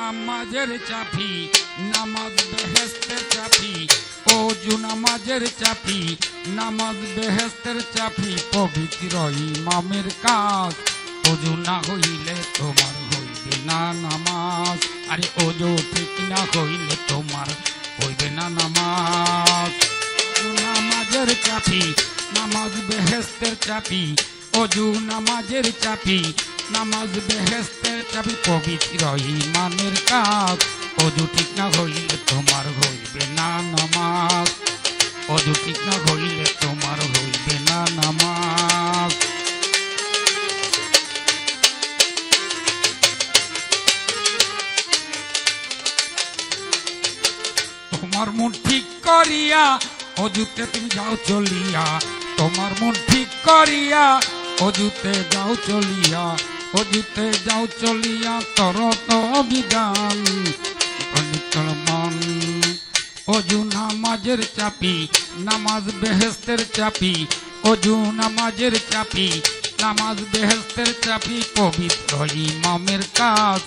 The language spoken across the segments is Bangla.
নামাজের চাপি নামাজ বেহেস্তের চাপি অজু নামাজের চাপি নামাজ বেহেস্তের চাপি পবিত্র ইমামের কাজ অজু না হইলে তোমার হইবে না নামাজ আরে অজু ঠিক না হইলে তোমার হইবে না নামাজ নামাজের চাপি নামাজ বেহেস্তের চাপি অজু নামাজের চাপি নামাজ বেহেস্তের চাপি পবিত্র ইমানের কাজ অজু ঠিক না হইলে তোমার হইবে না নামাজ অজু ঠিক না হইলে তোমার হইবে না নামাজ তোমার মন ঠিক করিয়া অজুতে তুমি যাও চলিয়া তোমার মন ঠিক করিয়া অজুতে যাও চলিয়া অজুতে যাও চলিয়া তরত বিধান মন অজু নামাজের চাপি নামাজ বেহেস্তের চাপি অজু নামাজের চাপি নামাজ বেহেস্তের চাপি পবিত্র ইমামের কাজ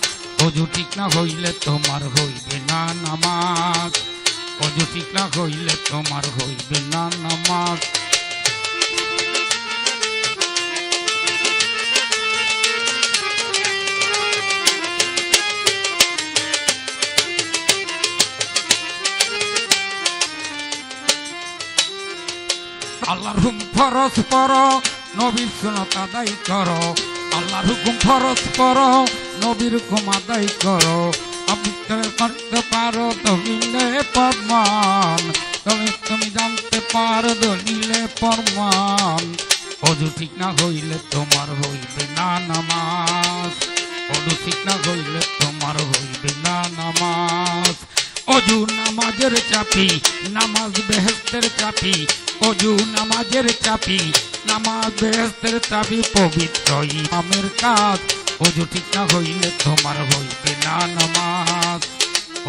অজু ঠিক না হইলে তোমার হইবে না নামাজ অজু ঠিক না হইলে তোমার হইবে না নামাজ আল্লাহর হুকুম ফরজ পর নবীর সুন্নাত আদায় করো আল্লাহর হুকুম ফরজ পর নবীর হুকুম আদায় করো আপনি করতে পারো দলিলে প্রমাণ তুমি জানতে পারো দলিলে প্রমাণ অজু ঠিক না হইলে তোমার হইবে না নামাজ অজু ঠিক না হইলে তোমার হইবে না নামাজ অজু নামাজের চাপি নামাজ বেহেস্তের চাপি অজু নামাজের চাপি নামাজ বেহেস্তের চাপি পবিত্র ইমামের কাজ অজু ঠিক না হইলে তোমার হইবে না নামাজ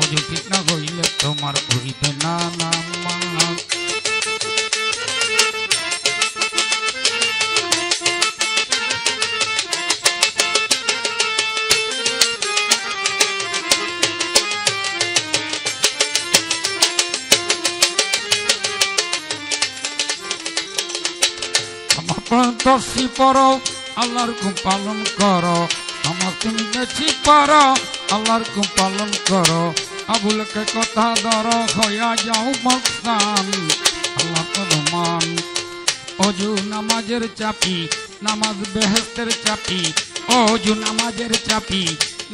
অজু ঠিক না হইলে তোমার হইবে না নামাজ দর্শী পড়ো আল্লাহর হুকুম পালন করো আমার তুমি বেশি পারো আল্লাহর হুকুম পালন করো আবুলকে কথা ধরো হইয়া যাও মস্তান আল্লাহ তো রহমান অজু নামাজের চাপি নামাজ বেহেস্তের চাপি অজু নামাজের চাপি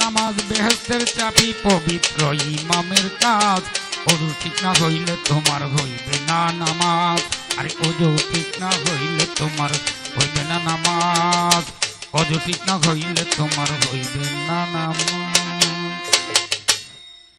নামাজ বেহেস্তের চাপি পবিত্র ইমামের কাজ অজু ঠিক না হইলে তোমার হইবে না নামাজ আরে অজু ঠিক না হইলে তোমার হইবে না নামাজ অজু ঠিক না হইলে তোমার হইবে না নামাজ